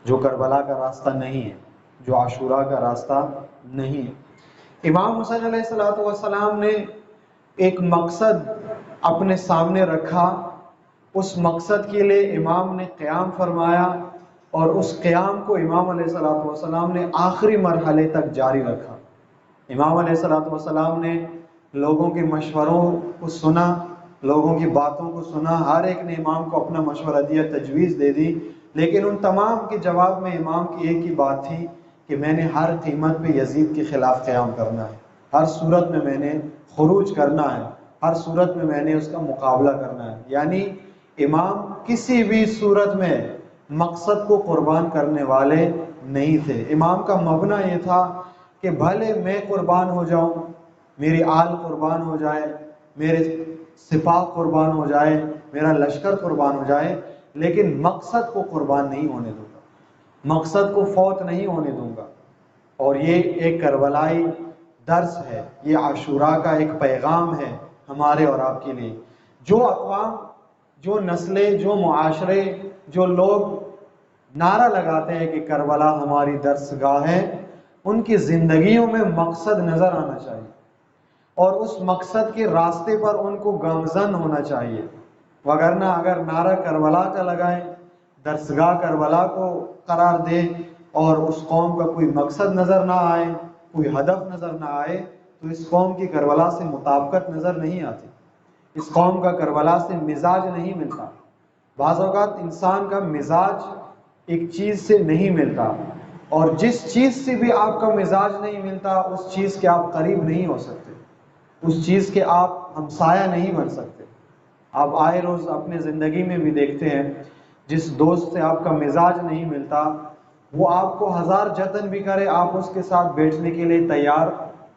جو کربلا کا راستہ نہیں ہے، جو عاشورہ کا راستہ نہیں ہے۔ امام حسین علیہ السلام نے ایک مقصد اپنے سامنے رکھا، اس مقصد کے لیے امام نے قیام فرمایا، اور اس قیام کو امام علیہ السلام نے آخری مرحلے تک جاری رکھا۔ امام علیہ السلام نے لوگوں کے مشوروں کو سنا، لوگوں کی باتوں کو سنا، ہر ایک نے امام کو اپنا مشورہ دیا، تجویز دے دی، لیکن ان تمام کے جواب میں امام کی ایک ہی بات تھی کہ میں نے ہر قیمت پہ یزید کے خلاف قیام کرنا ہے، ہر صورت میں نے خروج کرنا ہے، ہر صورت میں نے اس کا مقابلہ کرنا ہے۔ یعنی امام کسی بھی صورت میں مقصد کو قربان کرنے والے نہیں تھے۔ امام کا مبنی یہ تھا کہ بھلے میں قربان ہو جاؤں، میری آل قربان ہو جائے، میرے سپاہ قربان ہو جائے، میرا لشکر قربان ہو جائے، لیکن مقصد کو قربان نہیں ہونے دوں گا، مقصد کو فوت نہیں ہونے دوں گا۔ اور یہ ایک کربلائی درس ہے، یہ عاشوراء کا ایک پیغام ہے ہمارے اور آپ کے لیے۔ جو اقوام، جو نسلیں، جو معاشرے، جو لوگ نعرہ لگاتے ہیں کہ کربلا ہماری درسگاہ ہے، ان کی زندگیوں میں مقصد نظر آنا چاہیے، اور اس مقصد کے راستے پر ان کو گامزن ہونا چاہیے۔ وگرنہ اگر نعرہ کربلا کا لگائیں، درسگاہ کربلا کو قرار دیں، اور اس قوم کا کوئی مقصد نظر نہ آئے، کوئی ہدف نظر نہ آئے، تو اس قوم کی کربلا سے مطابقت نظر نہیں آتی، اس قوم کا کربلا سے مزاج نہیں ملتا۔ بعض اوقات انسان کا مزاج ایک چیز سے نہیں ملتا، اور جس چیز سے بھی آپ کا مزاج نہیں ملتا، اس چیز کے آپ قریب نہیں ہو سکتے، اس چیز کے آپ ہمسایہ نہیں بن سکتے۔ آپ آئے روز اپنے زندگی میں بھی دیکھتے ہیں، جس دوست سے آپ کا مزاج نہیں ملتا، وہ آپ کو ہزار جتن بھی کرے، آپ اس کے ساتھ بیٹھنے کے لیے تیار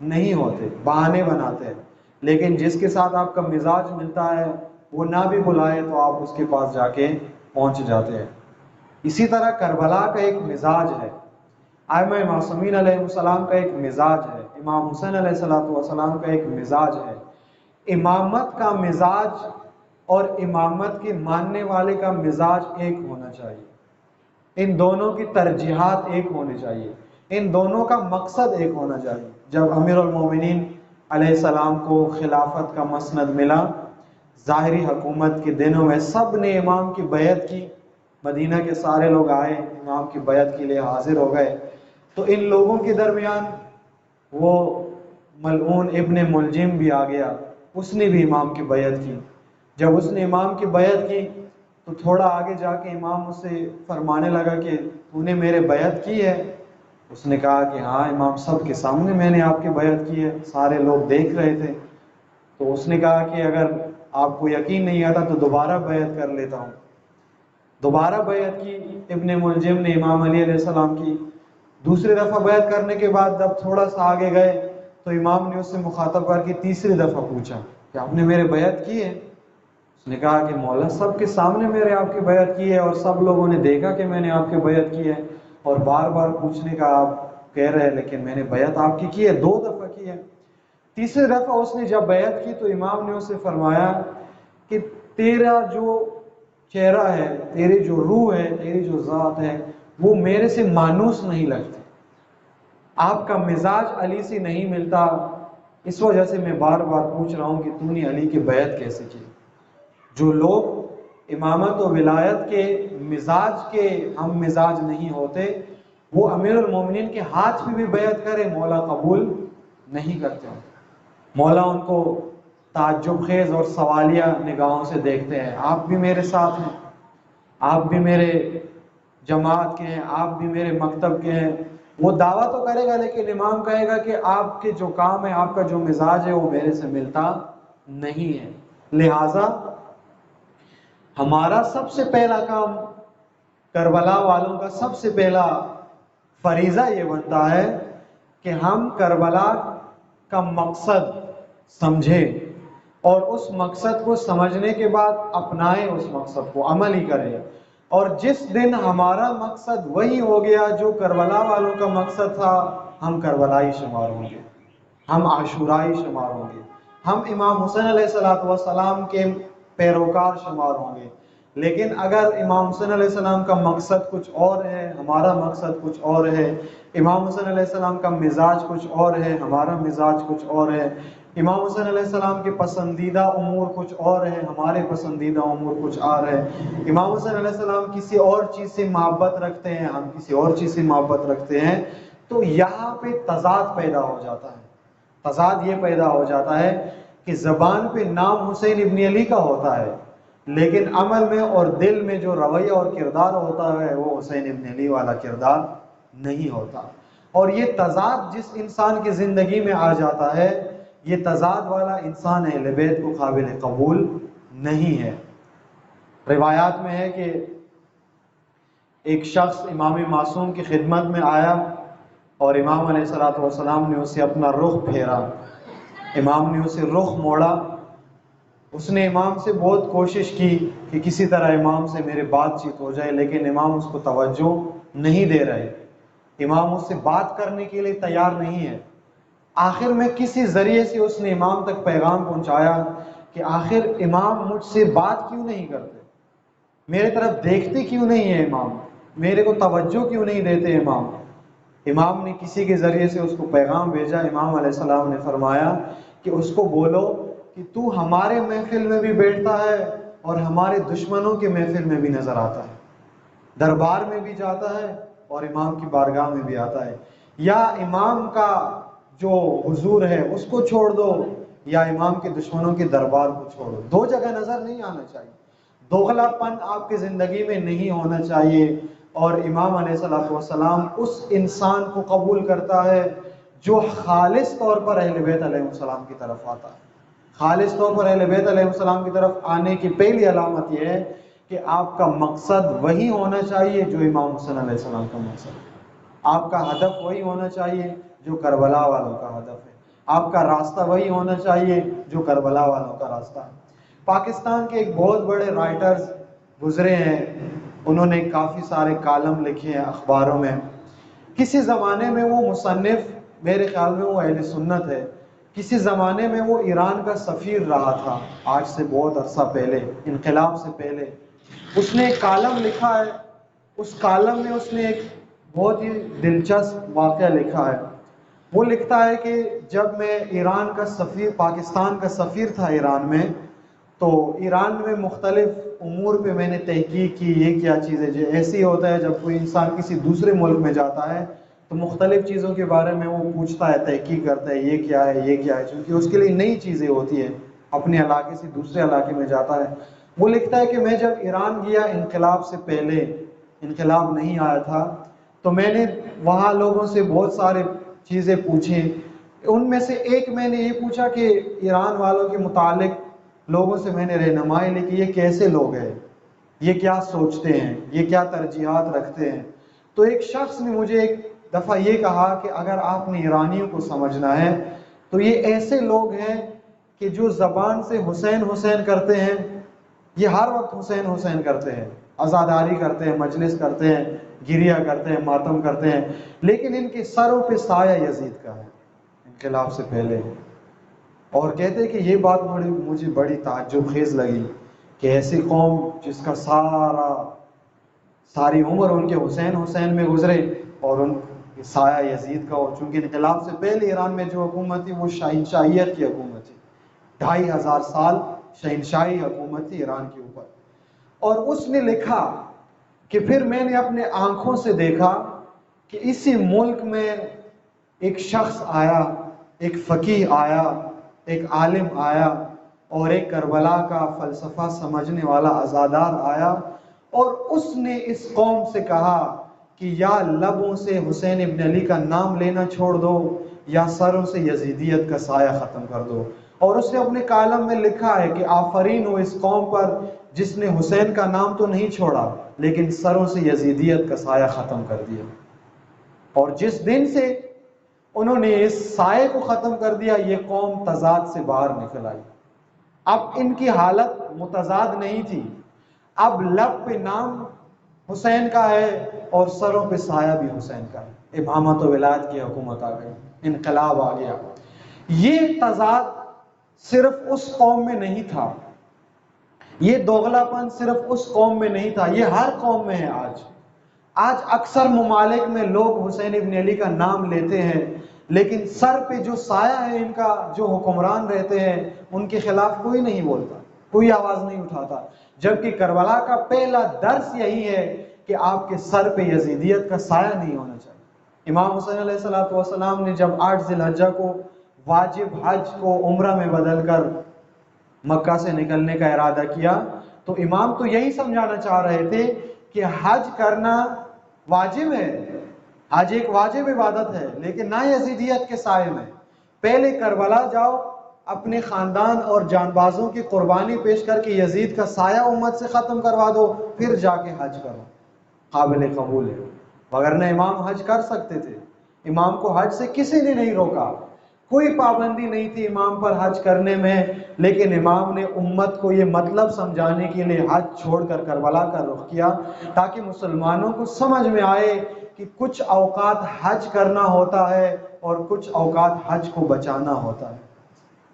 نہیں ہوتے، بہانے بناتے ہیں۔ لیکن جس کے ساتھ آپ کا مزاج ملتا ہے، وہ نہ بھی بلائے تو آپ اس کے پاس جا کے پہنچ جاتے ہیں۔ اسی طرح کربلا کا ایک مزاج ہے، ائمہ معصومین علیہ السلام کا ایک مزاج ہے، امام حسین علیہ السلام کا ایک مزاج ہے۔ امامت کا مزاج اور امامت کے ماننے والے کا مزاج ایک ہونا چاہیے، ان دونوں کی ترجیحات ایک ہونی چاہیے، ان دونوں کا مقصد ایک ہونا چاہیے۔ جب امیر المومنین علیہ السلام کو خلافت کا مسند ملا، ظاہری حکومت کے دنوں میں سب نے امام کی بیعت کی، مدینہ کے سارے لوگ آئے، امام کی بیعت کے لیے حاضر ہو گئے، تو ان لوگوں کے درمیان وہ ملعون ابن ملجم بھی آ گیا، اس نے بھی امام کی بیعت کی۔ جب اس نے امام کی بیعت کی تو تھوڑا آگے جا کے امام اس سے فرمانے لگا کہ تو نے میرے بیعت کی ہے؟ اس نے کہا کہ ہاں امام، سب کے سامنے میں نے آپ کی بیعت کی ہے، سارے لوگ دیکھ رہے تھے۔ تو اس نے کہا کہ اگر آپ کو یقین نہیں آتا تو دوبارہ بیعت کر لیتا ہوں۔ دوبارہ بیعت کی ابن ملجم نے امام علی علیہ السلام کی۔ دوسری دفعہ بیعت کرنے کے بعد جب تھوڑا سا آگے گئے تو امام نے اس سے مخاطب کر کے تیسری دفعہ پوچھا کہ آپ نے میرے بیعت کی ہے؟ اس نے کہا کہ مولا، سب کے سامنے میرے آپ کی بیعت کی ہے، اور سب لوگوں نے دیکھا کہ میں نے آپ کی بیعت کی ہے، اور بار بار پوچھنے کا آپ کہہ رہے ہیں، لیکن میں نے بیعت آپ کی ہے، 2 دفعہ کی ہے۔ تیسری دفعہ اس نے جب بیعت کی تو امام نے اس سے فرمایا کہ تیرا جو چہرہ ہے، تیری جو روح ہے، تیری جو ذات ہے، وہ میرے سے مانوس نہیں لگتی، آپ کا مزاج علی سے نہیں ملتا، اس وجہ سے میں بار بار پوچھ رہا ہوں کہ تو نے علی کی بیعت کیسے کی۔ جو لوگ امامت و ولایت کے مزاج کے ہم مزاج نہیں ہوتے، وہ امیر المومنین کے ہاتھ پہ بھی بیعت کرے، مولا قبول نہیں کرتے ہیں۔ مولا ان کو تعجب خیز اور سوالیہ نگاہوں سے دیکھتے ہیں۔ آپ بھی میرے ساتھ ہیں، آپ بھی میرے جماعت کے ہیں، آپ بھی میرے مکتب کے ہیں۔ وہ دعویٰ تو کرے گا، لیکن امام کہے گا کہ آپ کے جو کام ہے، آپ کا جو مزاج ہے، وہ میرے سے ملتا نہیں ہے۔ لہٰذا ہمارا سب سے پہلا کام، کربلا والوں کا سب سے پہلا فریضہ یہ بنتا ہے کہ ہم کربلا کا مقصد سمجھیں، اور اس مقصد کو سمجھنے کے بعد اپنائیں، اس مقصد کو عمل ہی کریں۔ اور جس دن ہمارا مقصد وہی ہو گیا جو کربلا والوں کا مقصد تھا، ہم کربلائی شمار ہوں گے، ہم عاشورائی شمار ہوں گے، ہم امام حسین علیہ السلام کے پیروکار شمار ہوں گے، لیکن اگر امام حسین علیہ السلام کا مقصد کچھ اور ہے، ہمارا مقصد کچھ اور ہے، امام حسین علیہ السلام کا مزاج کچھ اور ہے، ہمارا مزاج کچھ اور ہے، امام حسین علیہ السلام کے پسندیدہ امور کچھ اور ہے، ہمارے پسندیدہ امور کچھ اور ہے، امام حسین علیہ السلام کسی اور چیز سے محبت رکھتے ہیں، ہم کسی اور چیز سے محبت رکھتے ہیں، تو یہاں پہ تضاد پیدا ہو جاتا ہے۔ تضاد یہ پیدا ہو جاتا ہے کہ زبان پہ نام حسین ابن علی کا ہوتا ہے، لیکن عمل میں اور دل میں جو رویہ اور کردار ہوتا ہے وہ حسین ابن علی والا کردار نہیں ہوتا۔ اور یہ تضاد جس انسان کی زندگی میں آ جاتا ہے، یہ تضاد والا انسان اہل بیت کو قابل قبول نہیں ہے۔ روایات میں ہے کہ ایک شخص امام معصوم کی خدمت میں آیا اور امام علیہ الصلوۃ والسلام نے اسے اپنا رخ پھیرا، امام نے اسے رخ موڑا، اس نے امام سے بہت کوشش کی کہ کسی طرح امام سے میرے بات چیت ہو جائے، لیکن امام اس کو توجہ نہیں دے رہے، امام اس سے بات کرنے کے لیے تیار نہیں ہے۔ آخر میں کسی ذریعے سے اس نے امام تک پیغام پہنچایا کہ آخر امام مجھ سے بات کیوں نہیں کرتے، میرے طرف دیکھتے کیوں نہیں ہے امام، میرے کو توجہ کیوں نہیں دیتے امام۔ امام نے کسی کے ذریعے سے اس کو پیغام بھیجا، امام علیہ السلام نے فرمایا کہ اس کو بولو کہ تو ہمارے محفل میں بھی بیٹھتا ہے اور ہمارے دشمنوں کے محفل میں بھی نظر آتا ہے، دربار میں بھی جاتا ہے اور امام کی بارگاہ میں بھی آتا ہے، یا امام کا جو حضور ہے اس کو چھوڑ دو یا امام کے دشمنوں کے دربار کو چھوڑو، دو جگہ نظر نہیں آنا چاہیے، دوغلا پن آپ کی زندگی میں نہیں ہونا چاہیے۔ اور امام علیہ الصلوۃ والسلام اس انسان کو قبول کرتا ہے جو خالص طور پر اہل بیت علیہ السلام کی طرف آتا ہے۔ خالص طور پر اہل بیت علیہ السلام کی طرف آنے کی پہلی علامت یہ ہے کہ آپ کا مقصد وہی ہونا چاہیے جو امام حسین علیہ السلام کا مقصد ہے، آپ کا ہدف وہی ہونا چاہیے جو کربلا والوں کا ہدف ہے، آپ کا راستہ وہی ہونا چاہیے جو کربلا والوں کا راستہ ہے۔ پاکستان کے ایک بہت بڑے رائٹرز گزرے ہیں، انہوں نے کافی سارے کالم لکھے ہیں اخباروں میں۔ کسی زمانے میں وہ مصنف، میرے خیال میں وہ اہل سنت ہے، کسی زمانے میں وہ ایران کا سفیر رہا تھا، آج سے بہت عرصہ پہلے، انقلاب سے پہلے۔ اس نے ایک کالم لکھا ہے، اس کالم میں اس نے ایک بہت ہی دلچسپ واقعہ لکھا ہے۔ وہ لکھتا ہے کہ جب میں ایران کا سفیر، پاکستان کا سفیر تھا ایران میں، تو ایران میں مختلف امور پہ میں نے تحقیق کی، یہ کیا چیز ہے، جو ایسی ہوتا ہے جب کوئی انسان کسی دوسرے ملک میں جاتا ہے تو مختلف چیزوں کے بارے میں وہ پوچھتا ہے، تحقیق کرتا ہے، یہ کیا ہے، یہ کیا ہے، چونکہ اس کے لیے نئی چیزیں ہوتی ہیں، اپنے علاقے سے دوسرے علاقے میں جاتا ہے۔ وہ لکھتا ہے کہ میں جب ایران گیا انقلاب سے پہلے، انقلاب نہیں آیا تھا، تو میں نے وہاں لوگوں سے بہت سارے چیزیں پوچھی، ان میں سے ایک میں نے یہ پوچھا کہ ایران والوں کے متعلق لوگوں سے میں نے رہنمائی لی کہ یہ کیسے لوگ ہیں، یہ کیا سوچتے ہیں، یہ کیا ترجیحات رکھتے ہیں۔ تو ایک شخص نے مجھے ایک دفعہ یہ کہا کہ اگر آپ نے ایرانیوں کو سمجھنا ہے تو یہ ایسے لوگ ہیں کہ جو زبان سے حسین حسین کرتے ہیں، یہ ہر وقت حسین حسین کرتے ہیں، عزاداری کرتے ہیں، مجلس کرتے ہیں، گریہ کرتے ہیں، ماتم کرتے ہیں، لیکن ان کے سروں پہ سایہ یزید کا ہے انقلاب سے پہلے۔ اور کہتے ہیں کہ یہ بات مجھے بڑی تعجب خیز لگی کہ ایسی قوم جس کا ساری عمر ان کے حسین حسین میں گزرے اور ان کے سایہ یزید کا ہو، چونکہ انقلاب سے پہلے ایران میں جو حکومت تھی وہ شہنشاہیت کی حکومت تھی، 2500 سال شہنشاہی حکومت تھی ایران کے اوپر۔ اور اس نے لکھا کہ پھر میں نے اپنے آنکھوں سے دیکھا کہ اسی ملک میں ایک شخص آیا، ایک فقیہ آیا، ایک عالم آیا، اور ایک کربلا کا فلسفہ سمجھنے والا عزادار آیا، اور اس نے اس قوم سے کہا کہ یا لبوں سے حسین ابن علی کا نام لینا چھوڑ دو یا سروں سے یزیدیت کا سایہ ختم کر دو۔ اور اس نے اپنے کالم میں لکھا ہے کہ آفرین ہو اس قوم پر جس نے حسین کا نام تو نہیں چھوڑا لیکن سروں سے یزیدیت کا سایہ ختم کر دیا۔ اور جس دن سے انہوں نے اس سائے کو ختم کر دیا، یہ قوم تضاد سے باہر نکل آئی۔ اب ان کی حالت متضاد نہیں تھی، اب لب پہ نام حسین کا ہے اور سروں پہ سایہ بھی حسین کا ہے، امامت و ولایت کی حکومت آ گئی، انقلاب آ گیا۔ یہ تضاد صرف اس قوم میں نہیں تھا، یہ دوغلا پن صرف اس قوم میں نہیں تھا، یہ ہر قوم میں ہے آج اکثر ممالک میں لوگ حسین ابن علی کا نام لیتے ہیں، لیکن سر پہ جو سایہ ہے ان کا، جو حکمران رہتے ہیں، ان کے خلاف کوئی نہیں بولتا، کوئی آواز نہیں اٹھاتا، جبکہ کربلا کا پہلا درس یہی ہے کہ آپ کے سر پہ یزیدیت کا سایہ نہیں ہونا چاہیے۔ امام حسین علیہ السلام نے جب 8 ذی الحجہ کو واجب حج کو عمرہ میں بدل کر مکہ سے نکلنے کا ارادہ کیا، تو امام تو یہی سمجھانا چاہ رہے تھے کہ حج کرنا واجب ہے، حج ایک واجب عبادت ہے، لیکن نہ یزیدیت کے سائے میں۔ پہلے کربلا جاؤ، اپنے خاندان اور جان بازوں کی قربانی پیش کر کے یزید کا سایہ امت سے ختم کروا دو، پھر جا کے حج کرو، قابل قبول ہے۔ وگرنہ امام حج کر سکتے تھے، امام کو حج سے کسی نے نہیں روکا، کوئی پابندی نہیں تھی امام پر حج کرنے میں، لیکن امام نے امت کو یہ مطلب سمجھانے کے لیے حج چھوڑ کر کربلا کا رخ کیا، تاکہ مسلمانوں کو سمجھ میں آئے کہ کچھ اوقات حج کرنا ہوتا ہے اور کچھ اوقات حج کو بچانا ہوتا ہے،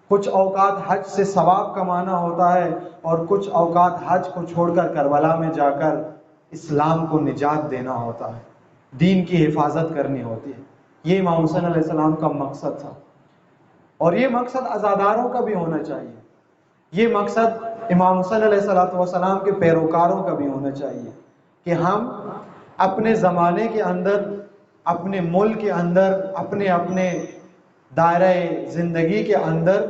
کچھ اوقات حج سے ثواب کمانا ہوتا ہے اور کچھ اوقات حج کو چھوڑ کر کربلا میں جا کر اسلام کو نجات دینا ہوتا ہے، دین کی حفاظت کرنی ہوتی ہے۔ یہ امام حسین علیہ السلام کا مقصد تھا، اور یہ مقصد عزاداروں کا بھی ہونا چاہیے، یہ مقصد امام حسین علیہ السلام کے پیروکاروں کا بھی ہونا چاہیے کہ ہم اپنے زمانے کے اندر، اپنے ملک کے اندر، اپنے دائرہ زندگی کے اندر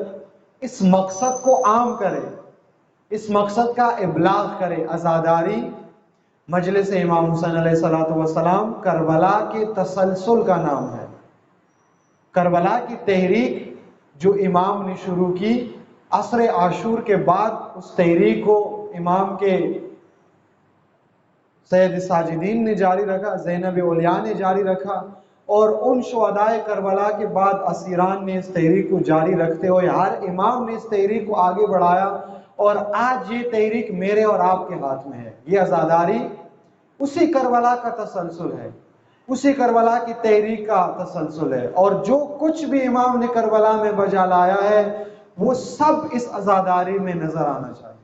اس مقصد کو عام کریں، اس مقصد کا ابلاغ کریں۔ عزاداری مجلس امام حسین علیہ السلام کربلا کے تسلسل کا نام ہے، کربلا کی تحریک جو امام نے شروع کی، عصر عاشور کے بعد اس تحریک کو امام کے سید ساجدین نے جاری رکھا، زینب اولیاء نے جاری رکھا، اور ان شہدائے کربلا کے بعد اسیران نے اس تحریک کو جاری رکھتے ہوئے ہر امام نے اس تحریک کو آگے بڑھایا، اور آج یہ تحریک میرے اور آپ کے ہاتھ میں ہے۔ یہ عزاداری اسی کربلا کا تسلسل ہے، اسی کربلا کی تحریک کا تسلسل ہے، اور جو کچھ بھی امام نے کربلا میں بجا لایا ہے وہ سب اس عزاداری میں نظر آنا چاہیے۔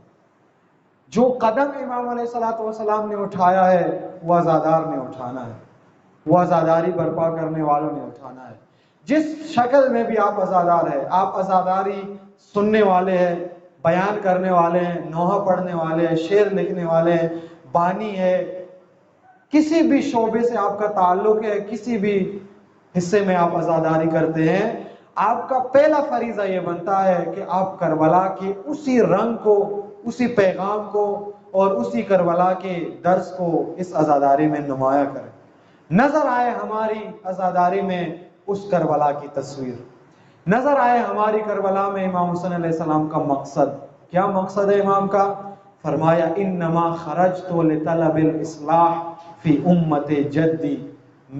جو قدم امام علیہ السلام نے اٹھایا ہے وہ عزادار نے اٹھانا ہے، وہ عزاداری برپا کرنے والوں نے اٹھانا ہے۔ جس شکل میں بھی آپ عزادار ہیں، آپ عزاداری سننے والے ہیں، بیان کرنے والے ہیں، نوحہ پڑھنے والے ہیں، شعر لکھنے والے ہیں، بانی ہے، کسی بھی شعبے سے آپ کا تعلق ہے، کسی بھی حصے میں آپ عزاداری کرتے ہیں، آپ کا پہلا فریضہ یہ بنتا ہے کہ آپ کربلا کے اسی رنگ کو، اسی پیغام کو اور اسی کربلا کے درس کو اس عزاداری میں نمایاں کریں، نظر آئے ہماری عزاداری میں اس کربلا کی تصویر، نظر آئے ہماری کربلا میں امام حسین علیہ السلام کا مقصد۔ کیا مقصد ہے امام کا؟ فرمایا انما خرجت لطلب الاصلاح فی امت جدی،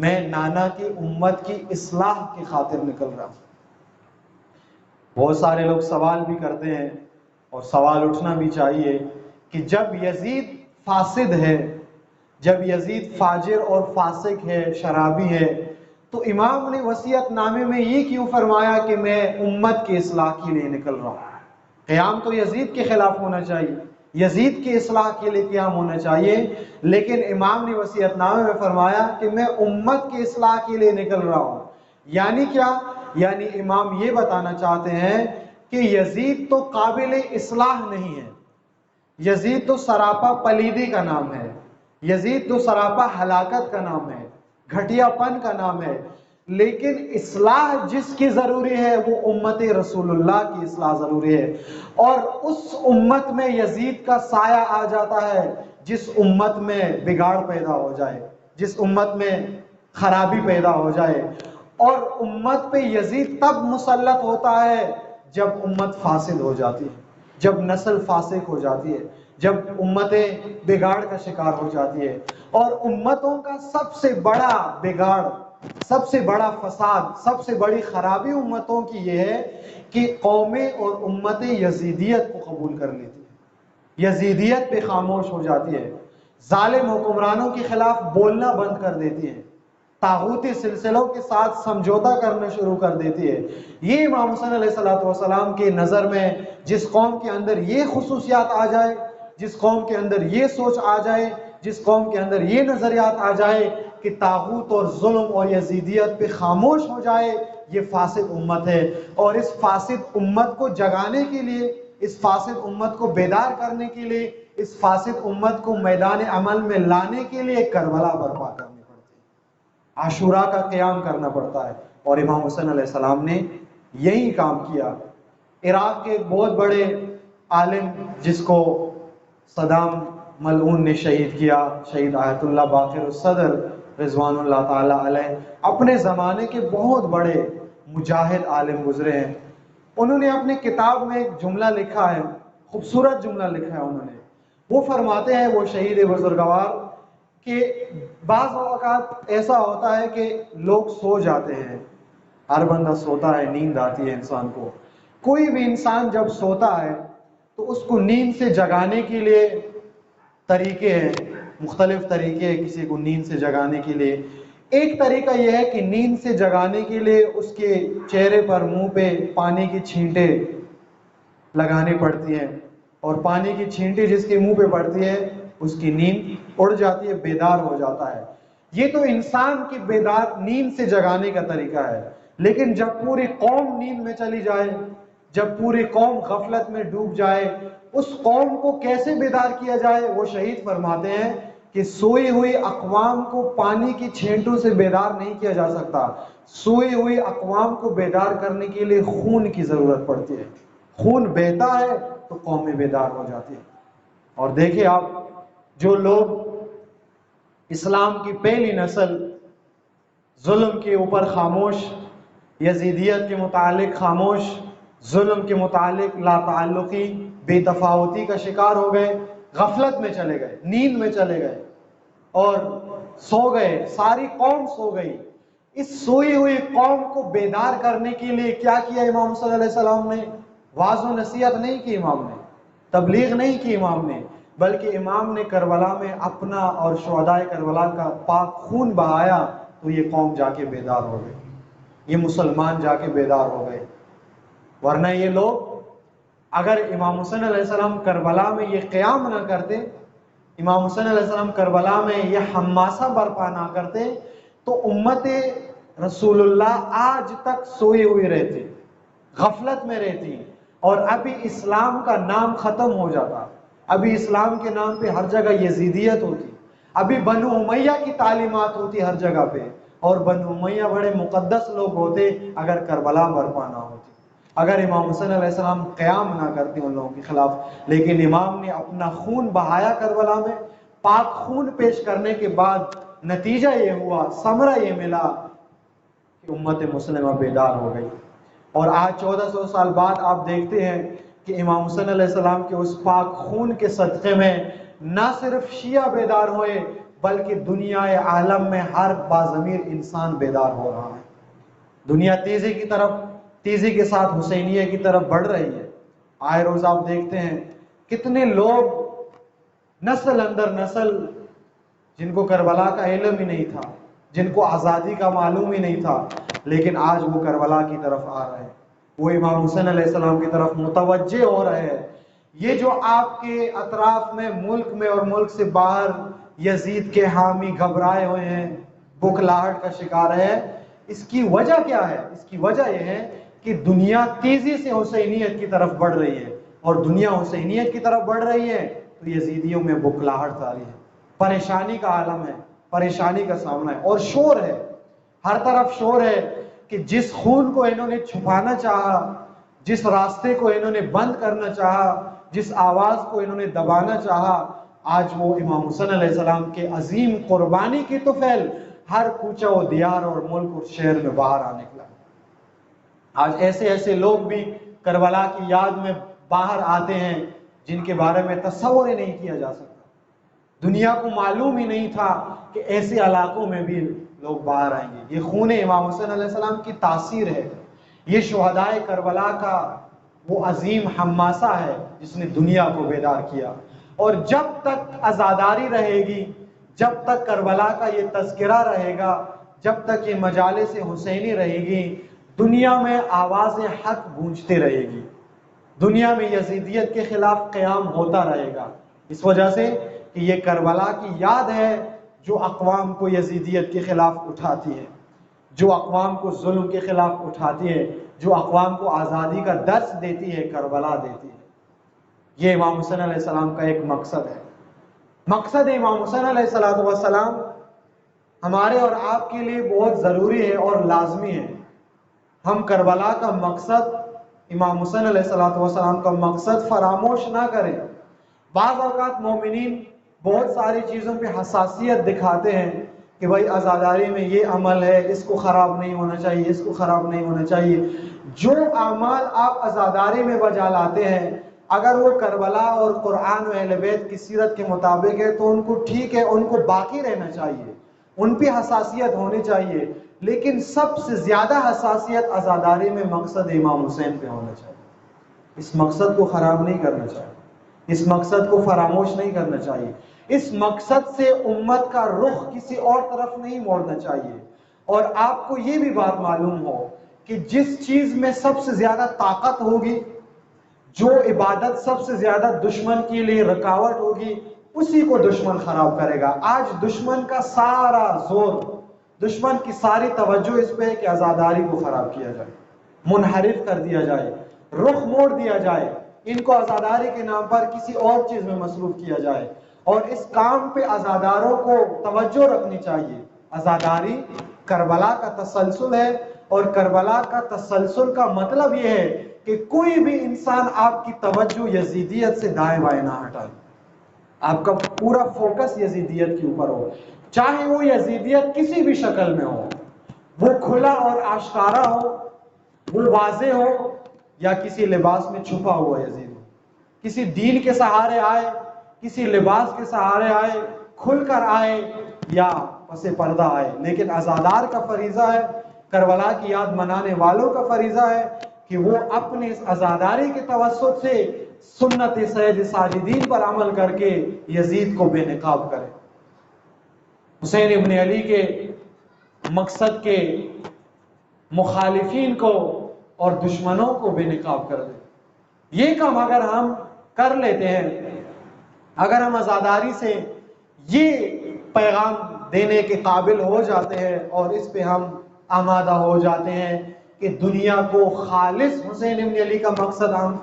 میں نانا کی امت کی اصلاح کی خاطر نکل رہا ہوں۔ بہت سارے لوگ سوال بھی کرتے ہیں، اور سوال اٹھنا بھی چاہیے، کہ جب یزید فاسد ہے، جب یزید فاجر اور فاسق ہے، شرابی ہے، تو امام نے وصیت نامے میں یہ کیوں فرمایا کہ میں امت کی اصلاح کے لیے نکل رہا ہوں؟ قیام تو یزید کے خلاف ہونا چاہیے، یزید کی اصلاح کے لیے قیام ہونا چاہیے، لیکن امام نے وصیت نامے میں فرمایا کہ میں امت کی اصلاح کے لیے نکل رہا ہوں۔ یعنی کیا؟ یعنی امام یہ بتانا چاہتے ہیں کہ یزید تو قابل اصلاح نہیں ہے، یزید تو سراپا پلیدی کا نام ہے، یزید تو سراپا ہلاکت کا نام ہے، گھٹیا پن کا نام ہے، لیکن اصلاح جس کی ضروری ہے وہ امت رسول اللہ کی اصلاح ضروری ہے، اور اس امت میں یزید کا سایہ آ جاتا ہے جس امت میں بگاڑ پیدا ہو جائے، جس امت میں خرابی پیدا ہو جائے، اور امت پہ یزید تب مسلط ہوتا ہے جب امت فاسد ہو جاتی ہے، جب نسل فاسق ہو جاتی ہے، جب امتیں بگاڑ کا شکار ہو جاتی ہے۔ اور امتوں کا سب سے بڑا بگاڑ، سب سے بڑا فساد، سب سے بڑی خرابی امتوں کی یہ ہے کہ قومیں اور امتیں یزیدیت کو قبول کر لیتی ہیں، یزیدیت پہ خاموش ہو جاتی ہے، ظالم حکمرانوں کے خلاف بولنا بند کر دیتی ہے، طاغوتی سلسلوں کے ساتھ سمجھوتا کرنا شروع کر دیتی ہے۔ یہ امام حسین علیہ السلام کی نظر میں جس قوم کے اندر یہ خصوصیات آ جائے جس قوم کے اندر یہ سوچ آ جائے، جس قوم کے اندر یہ نظریات آ جائے کہ طاغوت اور ظلم اور یزیدیت پہ خاموش ہو جائے، یہ فاسد امت ہے۔ اور اس فاسد امت کو جگانے کے لیے، اس فاسد امت کو بیدار کرنے کے لیے، اس فاسد امت کو میدان عمل میں لانے کے لیے کربلا برپا کرنی پڑتی ہے، عاشوراء کا قیام کرنا پڑتا ہے۔ اور امام حسین علیہ السلام نے یہی کام کیا۔ عراق کے ایک بہت بڑے عالم جس کو صدام ملعون نے شہید کیا، شہید آیت اللہ باقر الصدر رضوان اللہ تعالی علیہ، اپنے زمانے کے بہت بڑے مجاہد عالم گزرے ہیں۔ انہوں نے اپنے کتاب میں ایک جملہ لکھا ہے، خوبصورت جملہ لکھا ہے انہوں نے۔ وہ فرماتے ہیں، وہ شہید بزرگوار، کہ بعض اوقات ایسا ہوتا ہے کہ لوگ سو جاتے ہیں، ہر بندہ سوتا ہے، نیند آتی ہے انسان کو۔ کوئی بھی انسان جب سوتا ہے تو اس کو نیند سے جگانے کے لیے طریقے ہیں، مختلف طریقے ہیں کسی کو نیند سے جگانے کے لیے۔ ایک طریقہ یہ ہے کہ نیند سے جگانے کے لیے اس کے چہرے پر، منہ پہ پانی کی چھینٹیں لگانی پڑتی ہیں، اور پانی کی چھینٹی جس کے منہ پہ پڑتی ہے اس کی نیند اڑ جاتی ہے، بیدار ہو جاتا ہے۔ یہ تو انسان کی بیدار نیند سے جگانے کا طریقہ ہے۔ لیکن جب پوری قوم نیند میں چلی جائے، جب پوری قوم غفلت میں ڈوب جائے، اس قوم کو کیسے بیدار کیا جائے؟ وہ شہید فرماتے ہیں کہ سوئی ہوئی اقوام کو پانی کی چھینٹوں سے بیدار نہیں کیا جا سکتا، سوئی ہوئی اقوام کو بیدار کرنے کے لیے خون کی ضرورت پڑتی ہے۔ خون بہتا ہے تو قومیں بیدار ہو جاتی ہیں۔ اور دیکھیں آپ، جو لوگ اسلام کی پہلی نسل ظلم کے اوپر خاموش، یزیدیت کے متعلق خاموش، ظلم کے متعلق لا تعلقی، بے تفاوتی کا شکار ہو گئے، غفلت میں چلے گئے، نیند میں چلے گئے اور سو گئے، ساری قوم سو گئی۔ اس سوئی ہوئی قوم کو بیدار کرنے کے لیے کیا کیا امام صلی اللہ علیہ وسلم نے؟ واعظ و نصیحت نہیں کی امام نے، تبلیغ نہیں کی امام نے، بلکہ امام نے کربلا میں اپنا اور شہداء کربلا کا پاک خون بہایا، تو یہ قوم جا کے بیدار ہو گئی، یہ مسلمان جا کے بیدار ہو گئے۔ ورنہ یہ لوگ اگر امام حسین علیہ السلام کربلا میں یہ قیام نہ کرتے، امام حسین علیہ السلام کربلا میں یہ حماسہ برپا نہ کرتے، تو امت رسول اللہ آج تک سوئی ہوئی رہتی، غفلت میں رہتی، اور ابھی اسلام کا نام ختم ہو جاتا، ابھی اسلام کے نام پہ ہر جگہ یزیدیت ہوتی، ابھی بنو امیہ کی تعلیمات ہوتی ہر جگہ پہ، اور بنو امیہ بڑے مقدس لوگ ہوتے اگر کربلا برپا نہ ہوتی، اگر امام حسین علیہ السلام قیام نہ کرتے ان لوگوں کے خلاف۔ لیکن امام نے اپنا خون بہایا کربلا میں، پاک خون پیش کرنے کے بعد نتیجہ یہ ہوا، ثمرہ یہ ملا کہ امت مسلمہ بیدار ہو گئی۔ اور آج 1400 سال بعد آپ دیکھتے ہیں کہ امام حسین علیہ السلام کے اس پاک خون کے صدقے میں نہ صرف شیعہ بیدار ہوئے، بلکہ دنیا عالم میں ہر باضمیر انسان بیدار ہو رہا ہے۔ دنیا تیزی کے ساتھ حسینیہ کی طرف بڑھ رہی ہے۔ آئے روز آپ دیکھتے ہیں کتنے لوگ نسل اندر نسل، جن کو کربلا کا علم ہی نہیں تھا، جن کو آزادی کا معلوم ہی نہیں تھا، لیکن آج وہ کربلا کی طرف آ رہے ہیں، وہ امام حسین علیہ السلام کی طرف متوجہ ہو رہے ہیں۔ یہ جو آپ کے اطراف میں، ملک میں اور ملک سے باہر یزید کے حامی گھبرائے ہوئے ہیں، بخلاہٹ کا شکار ہے، اس کی وجہ کیا ہے؟ اس کی وجہ یہ ہے کہ دنیا تیزی سے حسینیت کی طرف بڑھ رہی ہے، اور دنیا حسینیت کی طرف بڑھ رہی ہے تو یزیدیوں میں بخلاہٹ آ رہی ہے، پریشانی کا عالم ہے، پریشانی کا سامنا ہے، اور شور ہے، ہر طرف شور ہے کہ جس خون کو انہوں نے چھپانا چاہا، جس راستے کو انہوں نے بند کرنا چاہا، جس آواز کو انہوں نے دبانا چاہا، آج وہ امام حسین علیہ السلام کے عظیم قربانی کی طفیل ہر کوچہ و دیار اور ملک اور شہر میں باہر آ نکلا۔ آج ایسے ایسے لوگ بھی کربلا کی یاد میں باہر آتے ہیں جن کے بارے میں تصور ہی نہیں کیا جا سکتا۔ دنیا کو معلوم ہی نہیں تھا کہ ایسے علاقوں میں بھی لوگ باہر آئیں گے۔ یہ خون امام حسین علیہ السلام کی تاثیر ہے، یہ شہداء کربلا کا وہ عظیم حماسہ ہے جس نے دنیا کو بیدار کیا۔ اور جب تک عزاداری رہے گی، جب تک کربلا کا یہ تذکرہ رہے گا، جب تک یہ مجالس حسینی رہے گی، دنیا میں آواز حق گونجتی رہے گی، دنیا میں یزیدیت کے خلاف قیام ہوتا رہے گا، اس وجہ سے کہ یہ کربلا کی یاد ہے جو اقوام کو یزیدیت کے خلاف اٹھاتی ہے، جو اقوام کو ظلم کے خلاف اٹھاتی ہے، جو اقوام کو آزادی کا درس دیتی ہے، کربلا دیتی ہے۔ یہ امام حسین علیہ السلام کا ایک مقصد ہے۔ مقصد امام حسین علیہ السلام ہمارے اور آپ کے لیے بہت ضروری ہے اور لازمی ہے۔ ہم کربلا کا مقصد، امام حسین علیہ السلام کا مقصد فراموش نہ کریں۔ بعض اوقات مومنین بہت ساری چیزوں پہ حساسیت دکھاتے ہیں کہ بھائی عزاداری میں یہ عمل ہے، اس کو خراب نہیں ہونا چاہیے، اس کو خراب نہیں ہونا چاہیے۔ جو اعمال آپ عزاداری میں بجا لاتے ہیں اگر وہ کربلا اور قرآن و اہل بیت کی سیرت کے مطابق ہے تو ان کو ٹھیک ہے، ان کو باقی رہنا چاہیے، ان پہ حساسیت ہونی چاہیے، لیکن سب سے زیادہ حساسیت عزاداری میں مقصد امام حسین پہ ہونا چاہیے۔ اس مقصد کو خراب نہیں کرنا چاہیے، اس مقصد کو فراموش نہیں کرنا چاہیے، اس مقصد سے امت کا رخ کسی اور طرف نہیں موڑنا چاہیے۔ اور آپ کو یہ بھی بات معلوم ہو کہ جس چیز میں سب سے زیادہ طاقت ہوگی، جو عبادت سب سے زیادہ دشمن کے لیے رکاوٹ ہوگی، اسی کو دشمن خراب کرے گا۔ آج دشمن کا سارا زور، دشمن کی ساری توجہ اس پہ ہے کہ عزاداری کو خراب کیا جائے، منحرف کر دیا جائے، رخ موڑ دیا جائے، ان کو عزاداری کے نام پر کسی اور چیز میں مصروف کیا جائے، اور اس کام پہ عزاداروں کو توجہ رکھنی چاہیے۔ عزاداری کربلا کا تسلسل ہے، اور کربلا کا تسلسل کا مطلب یہ ہے کہ کوئی بھی انسان آپ کی توجہ یزیدیت سے دائیں بائیں نہ ہٹائے، آپ کا پورا فوکس یزیدیت کے اوپر ہو، چاہے وہ یزیدیت کسی بھی شکل میں ہو، وہ کھلا اور آشکارا ہو، وہ واضح ہو، یا کسی لباس میں چھپا ہوا یزید ہو، کسی دین کے سہارے آئے، کسی لباس کے سہارے آئے، کھل کر آئے یا پس پردہ آئے، لیکن عزادار کا فریضہ ہے، کربلا کی یاد منانے والوں کا فریضہ ہے کہ وہ اپنے اس عزاداری کے توسط سے سنت سید ساجدین پر عمل کر کے یزید کو بے نقاب کرے، حسین ابن علی کے مقصد کے مخالفین کو اور دشمنوں کو بے نقاب کر دے۔ یہ کام اگر ہم کر لیتے ہیں، اگر ہم عزاداری سے یہ پیغام دینے کے قابل ہو جاتے ہیں اور اس پہ ہم آمادہ ہو جاتے ہیں کہ دنیا کو خالص حسین ابن علی کا مقصد ہم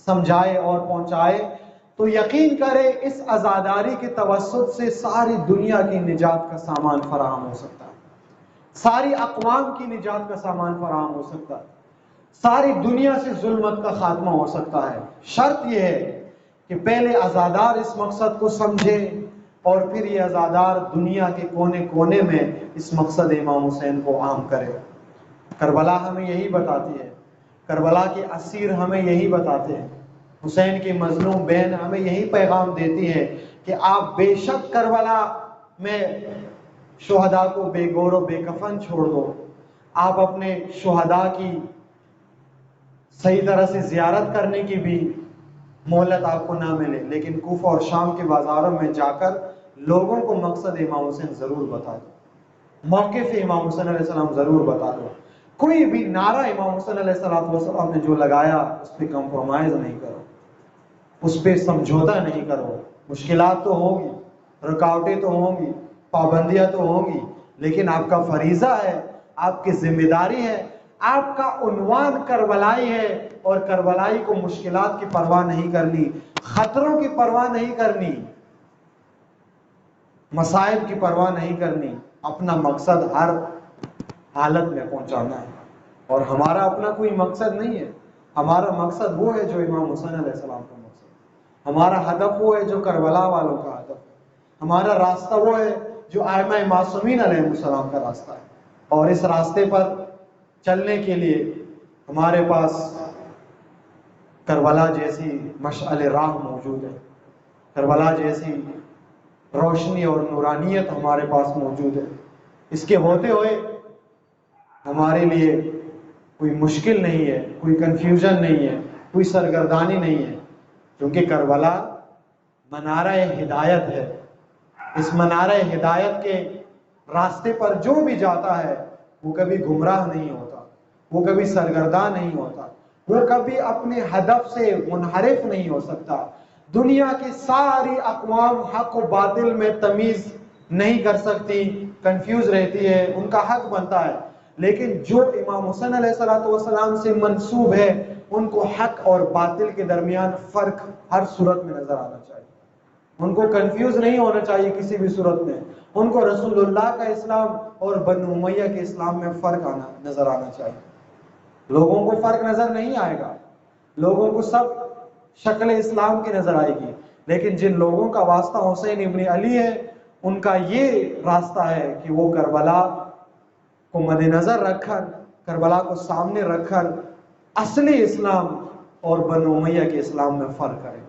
سمجھائے اور پہنچائے، تو یقین کرے اس عزاداری کے توسط سے ساری دنیا کی نجات کا سامان فراہم ہو سکتا ہے، ساری اقوام کی نجات کا سامان فراہم ہو سکتا ہے، ساری دنیا سے ظلمت کا خاتمہ ہو سکتا ہے۔ شرط یہ ہے کہ پہلے عزادار اس مقصد کو سمجھے اور پھر یہ عزادار دنیا کے کونے کونے میں اس مقصد امام حسین کو عام کرے۔ کربلا ہمیں یہی بتاتی ہے، کربلا کے اسیر ہمیں یہی بتاتے ہیں، حسین کی مظلوم بہن ہمیں یہی پیغام دیتی ہے کہ آپ بے شک کربلا میں شہداء کو بے گور و بے کفن چھوڑ دو، آپ اپنے شہداء کی صحیح طرح سے زیارت کرنے کی بھی مہلت آپ کو نہ ملے، لیکن کوفہ اور شام کے بازاروں میں جا کر لوگوں کو مقصد امام حسین ضرور بتا دو، موقف امام حسین علیہ السلام ضرور بتا دو، کوئی بھی نعرہ امام حسین علیہ السلام نے جو لگایا اس پہ کمپرومائز نہیں کرو، اس پہ سمجھوتا نہیں کرو۔ مشکلات تو ہوں گی، رکاوٹیں تو ہوں گی، پابندیاں تو ہوں گی، لیکن آپ کا فریضہ ہے، آپ کی ذمہ داری ہے، آپ کا عنوان کربلائی ہے، اور کربلائی کو مشکلات کی پرواہ نہیں کرنی، خطروں کی پرواہ نہیں کرنی، مصائب کی پرواہ نہیں کرنی، اپنا مقصد ہر حالت میں پہنچانا ہے۔ اور ہمارا اپنا کوئی مقصد نہیں ہے، ہمارا مقصد وہ ہے جو امام حسین علیہ السلام کا مقصد ہے، ہمارا ہدف وہ ہے جو کربلا والوں کا ہدف ہے، ہمارا راستہ وہ ہے جو ائمہ معصومین علیہ السلام کا راستہ ہے، اور اس راستے پر چلنے کے لیے ہمارے پاس کربلا جیسی مشعل راہ موجود ہے، کربلا جیسی روشنی اور نورانیت ہمارے پاس موجود ہے۔ اس کے ہوتے ہوئے ہمارے لیے کوئی مشکل نہیں ہے، کوئی کنفیوژن نہیں ہے، کوئی سرگردانی نہیں ہے، کیونکہ کربلا منارہ ہدایت ہے۔ اس منارہ ہدایت کے راستے پر جو بھی جاتا ہے وہ کبھی گمراہ نہیں ہوتا، وہ کبھی سرگرداں نہیں ہوتا، وہ کبھی اپنے ہدف سے منحرف نہیں ہو سکتا۔ دنیا کی ساری اقوام حق و باطل میں تمیز نہیں کر سکتی، کنفیوز رہتی ہے، ان کا حق بنتا ہے، لیکن جو امام حسین علیہ السلام سے منسوب ہے ان کو حق اور باطل کے درمیان فرق ہر صورت میں نظر آنا چاہیے، ان کو کنفیوز نہیں ہونا چاہیے کسی بھی صورت میں، ان کو رسول اللہ کا اسلام اور بنو امیہ کے اسلام میں فرق نظر آنا چاہیے۔ لوگوں کو فرق نظر نہیں آئے گا، لوگوں کو سب شکل اسلام کی نظر آئے گی، لیکن جن لوگوں کا واسطہ حسین ابن علی ہے ان کا یہ راستہ ہے کہ وہ کربلا کو مد نظر رکھ کر، کربلا کو سامنے رکھ کر اصلی اسلام اور بنو امیہ کے اسلام میں فرق کریں۔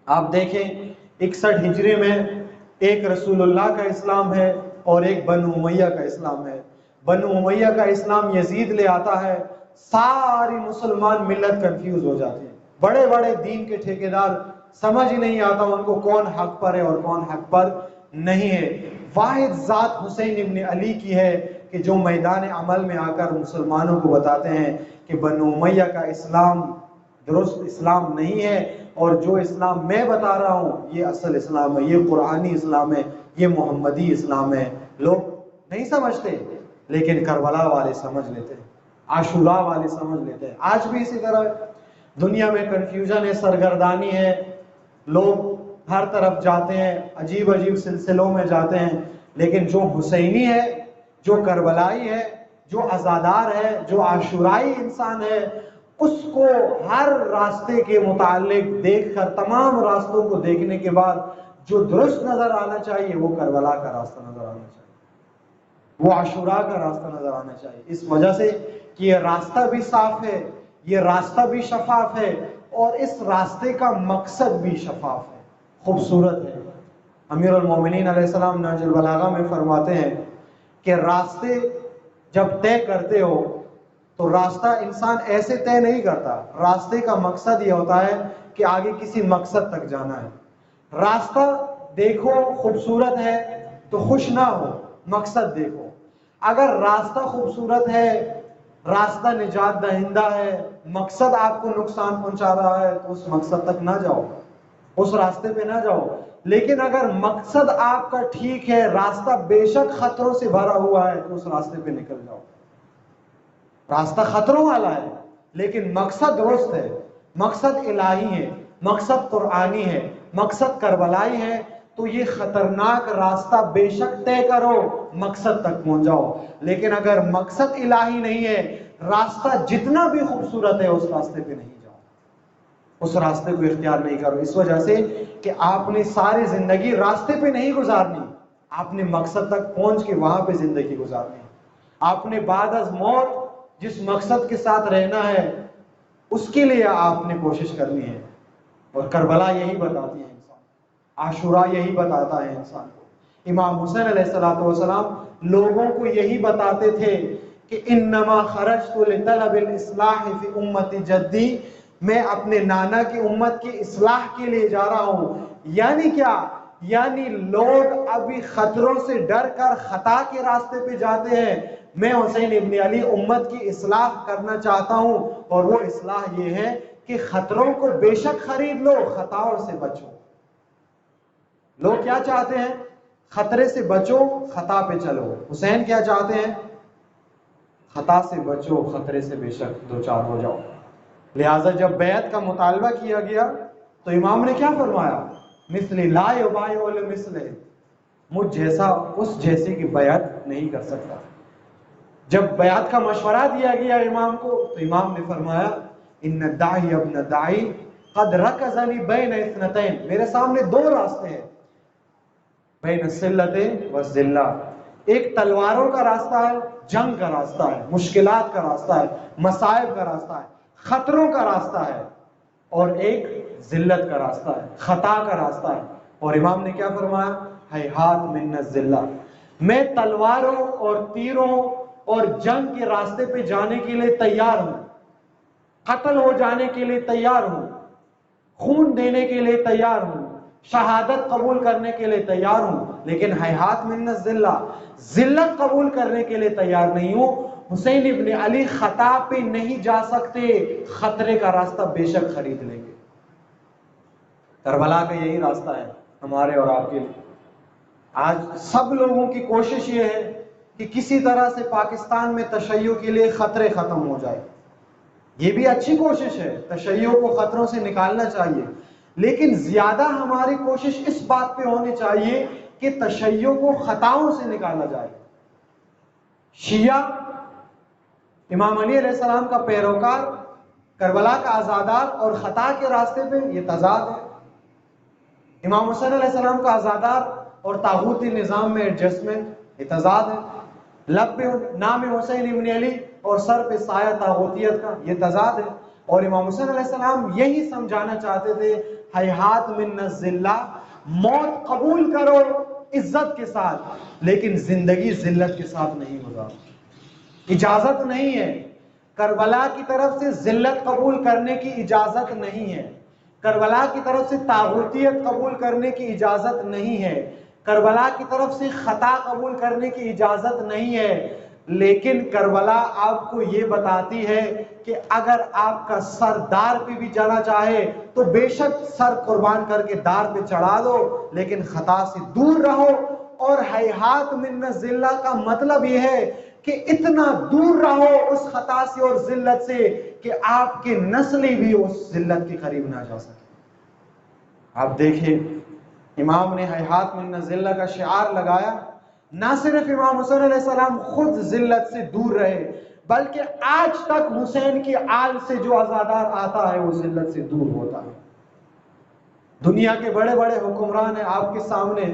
آپ دیکھیں 61 ہجری میں ایک رسول اللہ کا اسلام ہے اور ایک بنو امیہ کا اسلام ہے۔ بنو امیہ کا اسلام یزید لے آتا ہے، ساری مسلمان ملت کنفیوز ہو جاتی ہے، بڑے بڑے دین کے ٹھیکیدار سمجھ ہی نہیں آتا ان کو کون حق پر ہے اور کون حق پر نہیں ہے۔ واحد ذات حسین ابن علی کی ہے کہ جو میدان عمل میں آ کر مسلمانوں کو بتاتے ہیں کہ بنو امیہ کا اسلام درست اسلام نہیں ہے، اور جو اسلام میں بتا رہا ہوں یہ اصل اسلام ہے، یہ قرآنی اسلام ہے، یہ محمدی اسلام ہے۔ لوگ نہیں سمجھتے، لیکن کربلا والے سمجھ لیتے ہیں، عاشوراء والے سمجھ لیتے ہیں۔ آج بھی اسی طرح دنیا میں کنفیوژن ہے، سرگردانی ہے، لوگ ہر طرف جاتے ہیں، عجیب عجیب سلسلوں میں جاتے ہیں، لیکن جو حسینی ہے، جو کربلائی ہے، جو عزادار ہے، جو عاشورائی انسان ہے، اس کو ہر راستے کے متعلق دیکھ کر، تمام راستوں کو دیکھنے کے بعد جو درست نظر آنا چاہیے وہ کربلا کا راستہ نظر آنا چاہیے، وہ عاشوراء کا راستہ نظر آنا چاہیے، اس وجہ سے کہ یہ راستہ بھی صاف ہے، یہ راستہ بھی شفاف ہے، اور اس راستے کا مقصد بھی شفاف ہے، خوبصورت ہے۔ امیر المومنین علیہ السلام نہج البلاغہ میں فرماتے ہیں کہ راستے جب طے کرتے ہو تو راستہ انسان ایسے طے نہیں کرتا، راستے کا مقصد یہ ہوتا ہے کہ آگے کسی مقصد تک جانا ہے۔ راستہ دیکھو خوبصورت ہے تو خوش نہ ہو، مقصد دیکھو۔ اگر راستہ خوبصورت ہے، راستہ نجات دہندہ ہے، مقصد آپ کو نقصان پہنچا رہا ہے تو اس مقصد تک نہ جاؤ، اس راستے پہ نہ جاؤ۔ لیکن اگر مقصد آپ کا ٹھیک ہے، راستہ بے شک خطروں سے بھرا ہوا ہے تو اس راستے پہ نکل جاؤ۔ راستہ خطروں والا ہے لیکن مقصد درست ہے، مقصد الہی ہے، مقصد قرآنی ہے، مقصد کربلائی ہے، تو یہ خطرناک راستہ بے شک طے کرو، مقصد تک پہنچ جاؤ۔ لیکن اگر مقصد الہی نہیں ہے، راستہ جتنا بھی خوبصورت ہے اس راستے پہ نہیں جاؤ، اس راستے کو اختیار نہیں کرو، اس وجہ سے کہ آپ نے ساری زندگی راستے پہ نہیں گزارنی، آپ نے مقصد تک پہنچ کے وہاں پہ زندگی گزارنی۔ آپ نے بعد از موت جس مقصد کے ساتھ رہنا ہے اس کے لیے آپ نے کوشش کرنی ہے، اور کربلا یہی بتاتی ہے انسان، عاشوراء یہی بتاتا ہے انسان کو۔ امام حسین علیہ السلام لوگوں کو یہی بتاتے تھے کہ انما خرجت لطلب الاصلاح فی امت جدی، میں اپنے نانا کی امت کی اصلاح کے لیے جا رہا ہوں۔ یعنی کیا؟ یعنی لوگ ابھی خطروں سے ڈر کر خطا کے راستے پہ جاتے ہیں، میں حسین ابن علی امت کی اصلاح کرنا چاہتا ہوں، اور وہ اصلاح یہ ہے کہ خطروں کو بے شک خرید لو، خطاؤں سے بچو۔ لوگ کیا چاہتے ہیں؟ خطرے سے بچو، خطا پہ چلو۔ حسین کیا چاہتے ہیں؟ خطا سے بچو، خطرے سے بے شک دو چار ہو جاؤ۔ لہٰذا جب بیعت کا مطالبہ کیا گیا تو امام نے کیا فرمایا؟ مثلی لا یبایع لمثلہ، مجھ جیسا اس جیسے کی بیعت نہیں کر سکتا۔ جب بیعت کا مشورہ دیا گیا امام کو تو امام نے فرمایا ان الداعی ابن داعی قد رکزنی بین اثنتین، میرے سامنے دو راستے ہیں، بین السلۃ والذلہ، ایک تلواروں کا راستہ ہے، جنگ کا راستہ ہے، مشکلات کا راستہ ہے، مصائب کا راستہ ہے، خطروں کا راستہ ہے، اور ایک ذلت کا راستہ ہے، خطا کا راستہ ہے۔ اور امام نے کیا فرمایا؟ ہیہات من الذلہ، میں تلواروں اور تیروں اور جنگ کے راستے پہ جانے کے لیے تیار ہوں، قتل ہو جانے کے لیے تیار ہوں، خون دینے کے لیے تیار ہوں، شہادت قبول کرنے کے لیے تیار ہوں، لیکن ہیہات من الذلہ، ذلت قبول کرنے کے لیے تیار نہیں ہوں۔ حسین ابن علی خطا پہ نہیں جا سکتے، خطرے کا راستہ بے شک خرید لیں گے۔ کربلا کا یہی راستہ ہے ہمارے اور آپ کے لیے۔ آج سب لوگوں کی کوشش یہ ہے کہ کسی طرح سے پاکستان میں تشیع کے لیے خطرے ختم ہو جائے۔ یہ بھی اچھی کوشش ہے، تشیع کو خطروں سے نکالنا چاہیے، لیکن زیادہ ہماری کوشش اس بات پہ ہونی چاہیے کہ تشیع کو خطاؤں سے نکالا جائے۔ شیعہ امام علی علیہ السلام کا پیروکار، کربلا کا عزادار اور خطا کے راستے پہ، یہ تضاد ہے۔ امام حسین علیہ السلام کا عزادار اور طاغوتی نظام میں ایڈجسٹمنٹ، یہ تضاد ہے۔ لب پہ نام حسین ابن علی اور سر پہ سایہ طاغوتیت کا، یہ تضاد ہے۔ اور امام حسین علیہ السلام یہی سمجھانا چاہتے تھے، ہیہات من الذلہ، موت قبول کرو عزت کے ساتھ، لیکن زندگی ذلت کے ساتھ نہیں گزارو۔ اجازت نہیں ہے، کربلا کی طرف سے ذلت قبول کرنے کی اجازت نہیں ہے، کربلا کی طرف سے طاغوتیت قبول کرنے کی اجازت نہیں ہے، کربلا کی طرف سے خطا قبول کرنے کی اجازت نہیں ہے، لیکن کربلا آپ کو یہ بتاتی ہے کہ اگر آپ کا سر دار پہ بھی جانا چاہے تو بے شک سر قربان کر کے دار پہ چڑھا دو، لیکن خطا سے دور رہو۔ اور ہیہات من الذلہ کا مطلب یہ ہے کہ اتنا دور رہو اس خطا سے اور ذلت سے کہ آپ کے نسلی بھی اس ذلت کے قریب نہ جا سکے۔ آپ دیکھیں امام نے ہیہات من الذلہ کا شعار لگایا، نہ صرف امام حسین علیہ السلام خود ذلت سے دور رہے، بلکہ آج تک حسین کی آل سے جو عزادار آتا ہے وہ ذلت سے دور ہوتا ہے۔ دنیا کے بڑے بڑے حکمران ہیں آپ کے سامنے،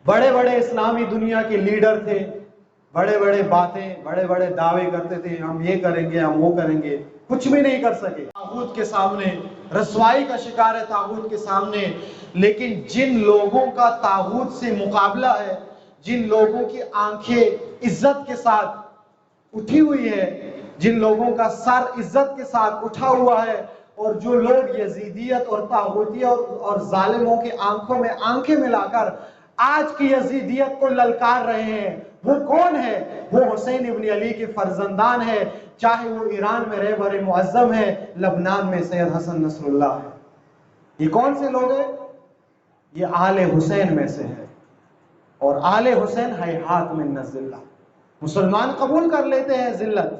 بڑے بڑے اسلامی دنیا کے لیڈر تھے، بڑے بڑے باتیں، بڑے بڑے دعوے کرتے تھے، ہم یہ کریں گے، ہم وہ کریں گے، کچھ بھی نہیں کر سکے طاغوت کے سامنے، رسوائی کا شکار ہے طاغوت کے سامنے۔ لیکن جن لوگوں کا طاغوت سے مقابلہ ہے، جن لوگوں کی آنکھیں عزت کے ساتھ اٹھی ہوئی ہے، جن لوگوں کا سر عزت کے ساتھ اٹھا ہوا ہے، اور جو لوگ یزیدیت اور طاغوتیت اور ظالموں کی آنکھوں میں آنکھیں ملا کر آج کی یزیدیت کو للکار رہے ہیں، وہ کون ہے؟ وہ حسین ابن علی کے فرزندان ہے، چاہے وہ ایران میں رہبر معظم ہے، لبنان میں سید حسن نصر اللہ ہے۔ یہ کون سے لوگ ہیں؟ یہ آل حسین میں سے ہے، اور آل حسین ہیہات من الذلہ۔ مسلمان قبول کر لیتے ہیں ذلت،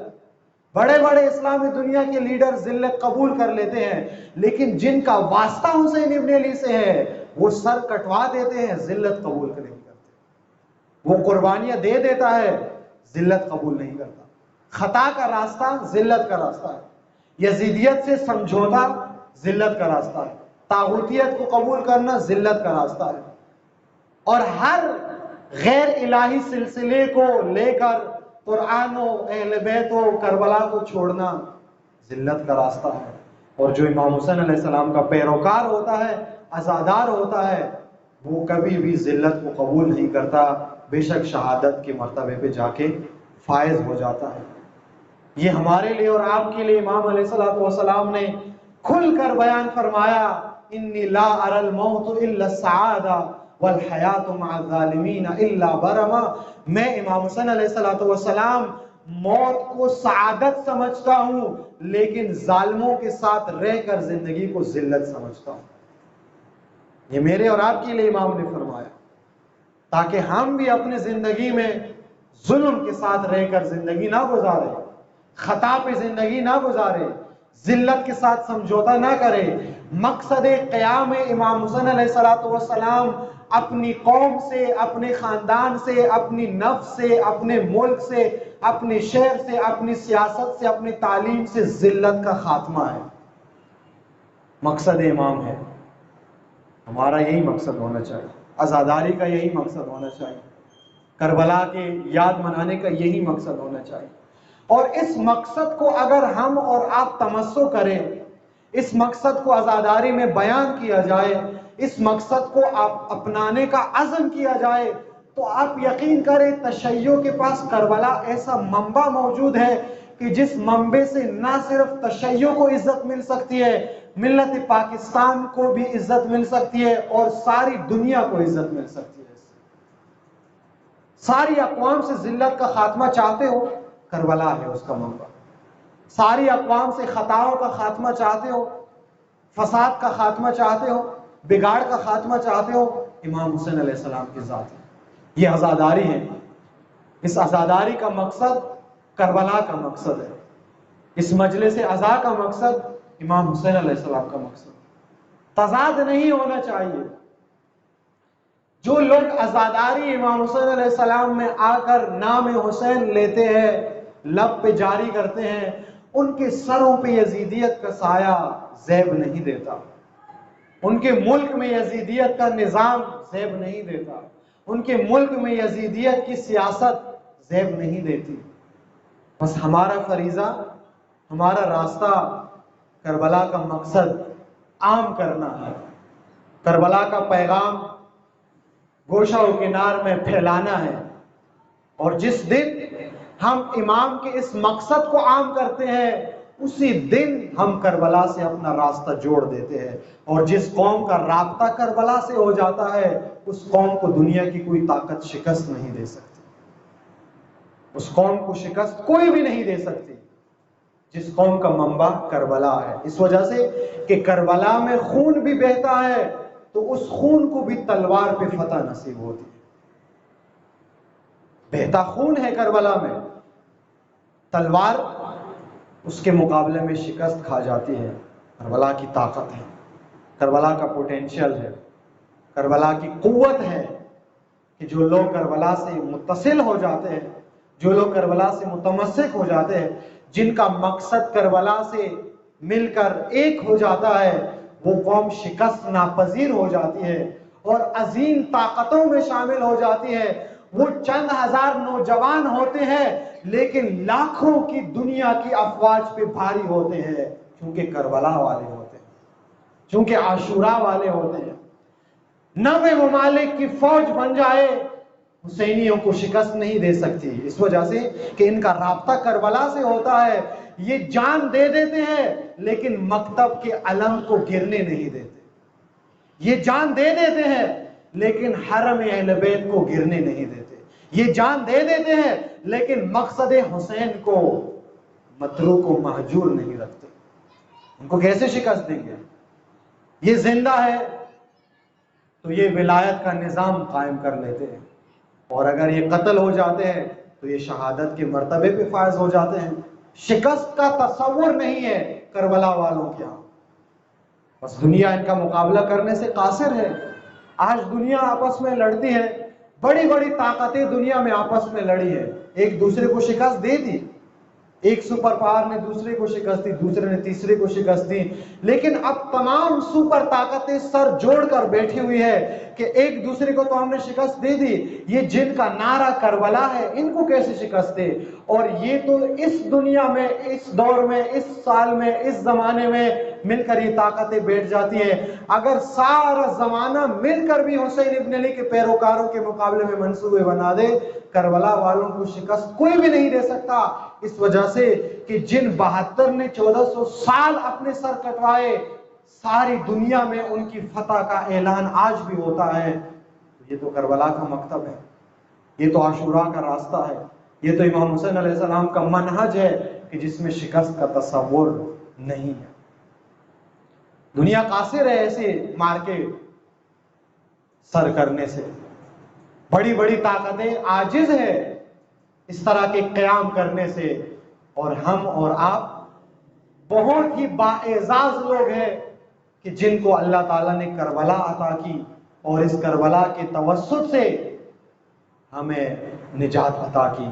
بڑے بڑے اسلامی دنیا کے لیڈر ذلت قبول کر لیتے ہیں، لیکن جن کا واسطہ حسین ابن علی سے ہے وہ سر کٹوا دیتے ہیں، ذلت قبول نہیں کرتے۔ وہ قربانیاں دے دیتا ہے، ذلت قبول نہیں کرتا۔ خطا کا راستہ ذلت کا راستہ ہے، یزیدیت سے سمجھوتا ذلت کا راستہ ہے، طاغوتیت کو قبول کرنا ذلت کا راستہ ہے، اور ہر غیر الہی سلسلے کو لے کر قرآن و اہل بیت و کربلا کو چھوڑنا ذلت کا راستہ ہے۔ اور جو امام حسین علیہ السلام کا پیروکار ہوتا ہے، عزادار ہوتا ہے، وہ کبھی بھی ذلت کو قبول نہیں کرتا، بے شک شہادت کے مرتبے پہ جا کے فائز ہو جاتا ہے۔ یہ ہمارے لیے اور آپ کے لیے امام علیہ السلام نے کھل کر بیان فرمایا، انی لا اری الموت الا السعادہ والحیات مع الظالمین الا برما۔ میں امام حسین علیہ السلام موت کو سعادت سمجھتا ہوں، لیکن ظالموں کے ساتھ رہ کر زندگی کو ذلت سمجھتا ہوں۔ یہ میرے اور آپ کے لیے امام نے فرمایا، تاکہ ہم بھی اپنی زندگی میں ظلم کے ساتھ رہ کر زندگی نہ گزارے، خطا پہ زندگی نہ گزارے، ذلت کے ساتھ سمجھوتا نہ کرے۔ مقصد قیام امام حسین علیہ السلام اپنی قوم سے، اپنے خاندان سے، اپنی نفس سے، اپنے ملک سے، اپنے شہر سے، اپنی سیاست سے، اپنی تعلیم سے ذلت کا خاتمہ ہے، مقصد امام ہے۔ ہمارا یہی مقصد ہونا چاہیے، عزاداری کا یہی مقصد ہونا چاہیے، کربلا کے یاد منانے کا یہی مقصد ہونا چاہیے۔ اور اس مقصد کو اگر ہم اور آپ تمسک کریں، اس مقصد کو عزاداری میں بیان کیا جائے، اس مقصد کو آپ اپنانے کا عزم کیا جائے، تو آپ یقین کریں تشیع کے پاس کربلا ایسا منبع موجود ہے کہ جس منبع سے نہ صرف تشیع کو عزت مل سکتی ہے، ملت پاکستان کو بھی عزت مل سکتی ہے، اور ساری دنیا کو عزت مل سکتی ہے۔ ساری اقوام سے ذلت کا خاتمہ چاہتے ہو، کربلا ہے اس کا منبع۔ ساری اقوام سے خطاؤں کا خاتمہ چاہتے ہو، فساد کا خاتمہ چاہتے ہو، بگاڑ کا خاتمہ چاہتے ہو، امام حسین علیہ السلام کی ذات ہے۔ یہ عزاداری ہے، اس عزاداری کا مقصد کربلا کا مقصد ہے، اس مجلس عزا کا مقصد امام حسین علیہ السلام کا مقصد۔ تضاد نہیں ہونا چاہیے۔ جو لوگ عزاداری امام حسین علیہ السلام میں آ کر نام حسین لیتے ہیں، لب پہ جاری کرتے ہیں، ان کے سروں پہ یزیدیت کا سایہ زیب نہیں دیتا، ان کے ملک میں یزیدیت کا نظام زیب نہیں دیتا، ان کے ملک میں یزیدیت کی سیاست زیب نہیں دیتی۔ بس ہمارا فریضہ، ہمارا راستہ کربلا کا مقصد عام کرنا ہے، کربلا کا پیغام گوشہ و کنار میں پھیلانا ہے۔ اور جس دن ہم امام کے اس مقصد کو عام کرتے ہیں، اسی دن ہم کربلا سے اپنا راستہ جوڑ دیتے ہیں۔ اور جس قوم کا رابطہ کربلا سے ہو جاتا ہے، اس قوم کو دنیا کی کوئی طاقت شکست نہیں دے سکتی، اس قوم کو شکست کوئی بھی نہیں دے سکتی جس قوم کا منبع کربلا ہے۔ اس وجہ سے کہ کربلا میں خون بھی بہتا ہے، تو اس خون کو بھی تلوار پہ فتح نصیب ہوتی ہے۔ بہتا خون ہے کربلا میں، تلوار اس کے مقابلے میں شکست کھا جاتی ہے۔ کربلا کی طاقت ہے، کربلا کا پوٹینشیل ہے، کربلا کی قوت ہے کہ جو لوگ کربلا سے متصل ہو جاتے ہیں، جو لوگ کربلا سے متمسک ہو جاتے ہیں، جن کا مقصد کربلا سے مل کر ایک ہو جاتا ہے، وہ قوم شکست ناپذیر ہو جاتی ہے اور عظیم طاقتوں میں شامل ہو جاتی ہے۔ وہ چند ہزار نوجوان ہوتے ہیں، لیکن لاکھوں کی دنیا کی افواج پہ بھاری ہوتے ہیں، چونکہ کربلا والے ہوتے ہیں، چونکہ عاشورہ والے ہوتے ہیں۔ 90 ممالک کی فوج بن جائے، حسینیوں کو شکست نہیں دے سکتی، اس وجہ سے کہ ان کا رابطہ کربلا سے ہوتا ہے۔ یہ جان دے دیتے ہیں لیکن مکتب کے علم کو گرنے نہیں دیتے، یہ جان دے دیتے ہیں لیکن حرم اہل بیت کو گرنے نہیں دیتے، یہ جان دے دیتے ہیں لیکن مقصد حسین کو متروک و مہجور نہیں رکھتے۔ ان کو کیسے شکست دیں گے؟ یہ زندہ ہے تو یہ ولایت کا نظام قائم کر لیتے ہیں، اور اگر یہ قتل ہو جاتے ہیں تو یہ شہادت کے مرتبے پہ فائز ہو جاتے ہیں۔ شکست کا تصور نہیں ہے کربلا والوں کے ہاں، بس دنیا ان کا مقابلہ کرنے سے قاصر ہے۔ آج دنیا آپس میں لڑتی ہے، بڑی بڑی طاقتیں دنیا میں آپس میں لڑی ہے، ایک دوسرے کو شکست دے دی، ایک سپر پاور نے دوسرے کو شکست دی، دوسرے نے تیسرے کو شکست دی، لیکن اب تمام سپر طاقتیں سر جوڑ کر بیٹھی ہوئی ہے کہ ایک دوسرے کو تو ہم نے شکست دے دی، یہ جن کا نعرہ کربلا ہے ان کو کیسے شکست دے؟ اور یہ تو اس دنیا میں، اس دور میں، اس سال میں، اس زمانے میں مل کر یہ طاقتیں بیٹھ جاتی ہیں۔ اگر سارا زمانہ مل کر بھی حسین ابن علی کے پیروکاروں کے مقابلے میں منصوبے بنا دے، کربلا والوں کو شکست کوئی بھی نہیں دے سکتا، اس وجہ سے کہ جن 72 نے 1400 سال اپنے سر کٹوائے، ساری دنیا میں ان کی فتح کا اعلان آج بھی ہوتا ہے۔ یہ تو کربلا کا مکتب ہے، یہ تو عاشورہ کا راستہ ہے، یہ تو امام حسین علیہ السلام کا منہج ہے کہ جس میں شکست کا تصور نہیں ہے۔ دنیا قاصر ہے ایسے مار کے سر کرنے سے، بڑی بڑی طاقتیں عاجز ہے اس طرح کے قیام کرنے سے، اور ہم اور آپ بہت ہی باعزاز لوگ ہیں کہ جن کو اللہ تعالیٰ نے کربلا عطا کی، اور اس کربلا کے توسط سے ہمیں نجات عطا کی۔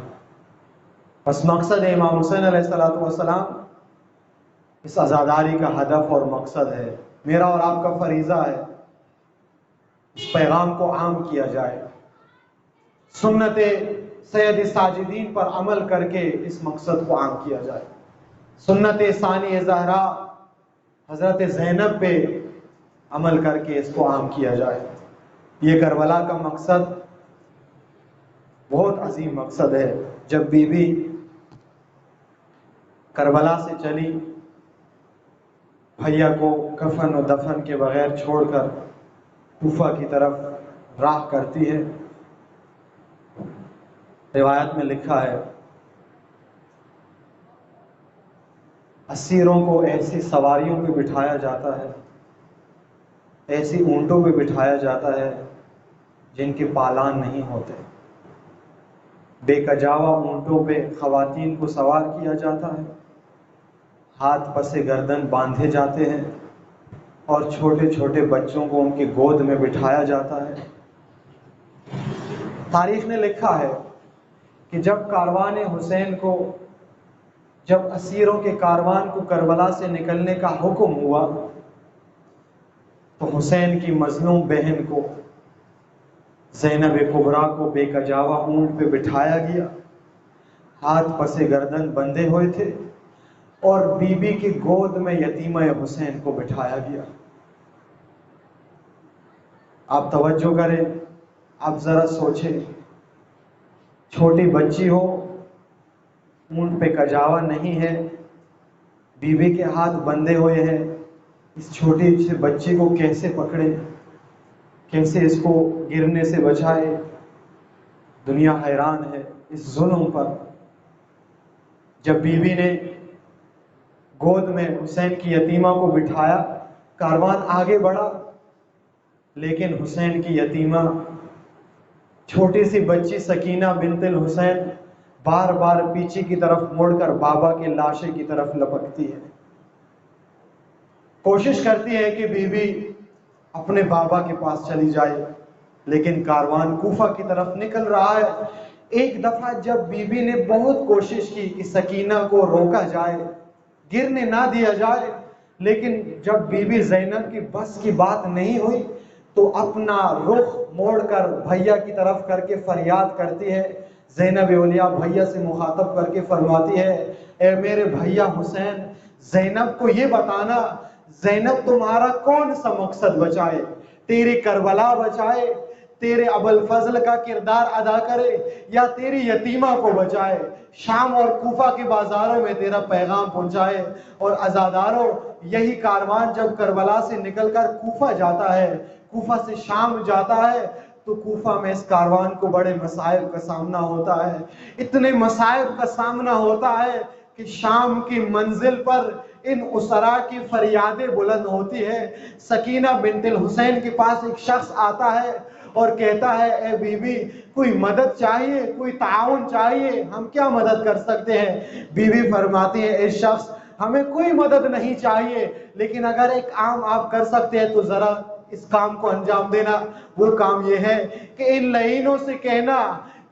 بس مقصد امام حسین علیہ السلام اس عزاداری کا ہدف اور مقصد ہے۔ میرا اور آپ کا فریضہ ہے اس پیغام کو عام کیا جائے، سنت سید ساجدین پر عمل کر کے اس مقصد کو عام کیا جائے، سنت ثانی زہرا حضرت زینب پہ عمل کر کے اس کو عام کیا جائے۔ یہ کربلا کا مقصد بہت عظیم مقصد ہے۔ جب بی بی کربلا سے چلی، بھیا کو کفن و دفن کے بغیر چھوڑ کر کوفہ کی طرف راہ کرتی ہے، روایت میں لکھا ہے اسیروں کو ایسی سواریوں پہ بٹھایا جاتا ہے ایسی اونٹوں پہ بٹھایا جاتا ہے جن کے پالان نہیں ہوتے، بے کجاوا اونٹوں پہ خواتین کو سوار کیا جاتا ہے، ہاتھ پسے گردن باندھے جاتے ہیں اور چھوٹے چھوٹے بچوں کو ان کی گود میں بٹھایا جاتا ہے۔ تاریخ نے لکھا ہے کہ جب کاروان حسین کو، جب اسیروں کے کاروان کو کربلا سے نکلنے کا حکم ہوا تو حسین کی مظلوم بہن کو، زینب کبریٰ کو بے کجاوا اونٹ پہ بٹھایا گیا، ہاتھ پسے گردن بندھے ہوئے تھے اور بی بی کی گود میں یتیمہ حسین کو بٹھایا گیا۔ آپ توجہ کریں، آپ ذرا سوچیں، چھوٹی بچی ہو، اونٹ پہ کجاوا نہیں ہے، بیوی کے ہاتھ بندھے ہوئے ہیں، اس چھوٹی سی بچی کو کیسے پکڑے، کیسے اس کو گرنے سے بچائے؟ دنیا حیران ہے اس ظلم پر۔ جب بیوی نے گود میں حسین کی یتیمہ کو بٹھایا، کاروان آگے بڑھا، لیکن حسین کی یتیمہ چھوٹی سی بچی سکینہ بنت الحسین بار بار پیچھے کی طرف مڑ کر بابا کے لاشے کی طرف لپکتی ہے، کوشش کرتی ہے کہ بیوی اپنے بابا کے پاس چلی جائے، لیکن کاروان کوفہ کی طرف نکل رہا ہے۔ ایک دفعہ جب بیوی نے بہت کوشش کی کہ سکینہ کو روکا جائے، گرنے نہ دیا جائے، لیکن جب بیوی زینب کی بس کی بات نہیں ہوئی تو اپنا رخ موڑ کر بھیا کی طرف کر کے فریاد کرتی ہے۔ زینب اولیاء بھیا سے مخاطب کر کے فرماتی ہے، اے میرے بھیا حسین، زینب کو یہ بتانا زینب تمہارا کون سا مقصد بچائے، تیری کربلا بچائے، تیرے ابوالفضل کا کردار ادا کرے، یا تیری یتیمہ کو بچائے، شام اور کوفہ کے بازاروں میں تیرا پیغام پہنچائے۔ اور عزاداروں، یہی کاروان جب کربلا سے نکل کر کوفہ جاتا ہے، کوفہ سے شام جاتا ہے، تو کوفہ میں اس کاروان کو بڑے مصائب کا سامنا ہوتا ہے، اتنے مصائب کا سامنا ہوتا ہے کہ شام کی منزل پر ان اسرا کی فریادیں بلند ہوتی ہے۔ سکینہ بنت الحسین کے پاس ایک شخص آتا ہے اور کہتا ہے، اے بی بی، کوئی مدد چاہیے، کوئی تعاون چاہیے، ہم کیا مدد کر سکتے ہیں؟ بی بی فرماتی ہے، اے شخص، ہمیں کوئی مدد نہیں چاہیے، لیکن اگر ایک کام آپ کر سکتے ہیں تو ذرا اس کام کو انجام دینا۔ وہ کام یہ ہے کہ ان لعینوں سے کہنا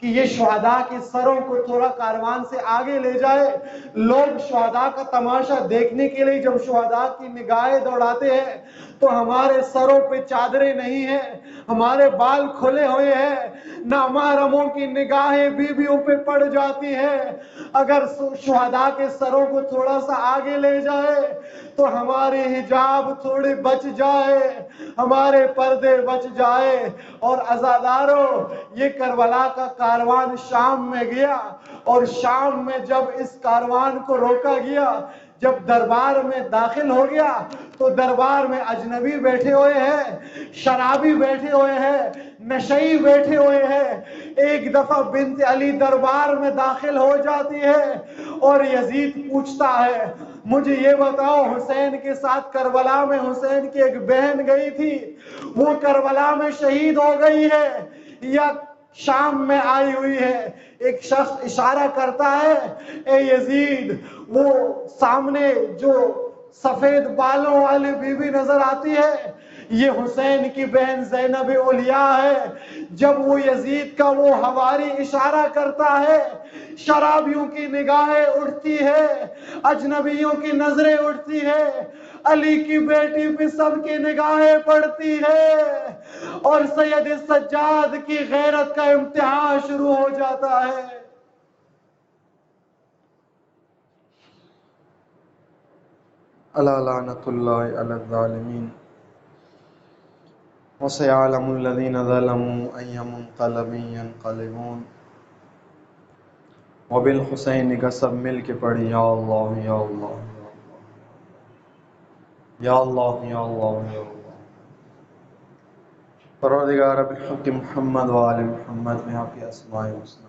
کہ یہ شہداء کے سروں کو تھوڑا کاروان سے آگے لے جائے۔ لوگ شہداء کا تماشا دیکھنے کے لیے جب شہداء کی نگاہیں دوڑاتے ہیں تو ہمارے سروں پہ چادریں نہیں ہیں، ہمارے بال کھلے ہوئے ہیں، نامحرموں کی نگاہیں بیویوں پہ پڑ جاتی ہیں۔ اگر شہداء کے سروں کو تھوڑا سا آگے لے جائے تو ہمارے حجاب تھوڑے بچ جائے، ہمارے پردے بچ جائے۔ اور عزاداروں، یہ کربلا کا کاروان شام میں گیا، اور شام میں جب اس کاروان کو روکا گیا، جب دربار میں داخل ہو گیا تو دربار میں اجنبی بیٹھے ہوئے ہیں، شرابی بیٹھے ہوئے ہیں، نشئی بیٹھے ہوئے ہیں۔ ایک دفعہ بنت علی دربار میں داخل ہو جاتی ہے اور یزید پوچھتا ہے، مجھے یہ بتاؤ، حسین کے ساتھ کربلا میں حسین کی ایک بہن گئی تھی، وہ کربلا میں شہید ہو گئی ہے یا شام میں آئی ہوئی ہے؟ ایک شخص اشارہ کرتا ہے، اے یزید، وہ سامنے جو سفید بالوں والی بی بی نظر آتی ہے، یہ حسین کی بہن زینب اولیاء ہے۔ جب وہ یزید کا وہ حواری اشارہ کرتا ہے، شرابیوں کی نگاہیں اٹھتی ہے، اجنبیوں کی نظریں اٹھتی ہے، علی کی بیٹی پہ سب کی نگاہیں پڑتی ہے، اور سید سجاد کی غیرت کا امتحان شروع ہو جاتا ہے۔ الا لعنت اللہ علی الظالمین وسيعلم الذين ظلموا أي منقلب ينقلبون۔ وبالحسین کا سب مل کے پڑھی، یا اللہ یا اللہ یا اللہ یا اللہ یا اللہ۔ پروردگار بحق محمد و آل محمد میں آپ کی اسماء حسنی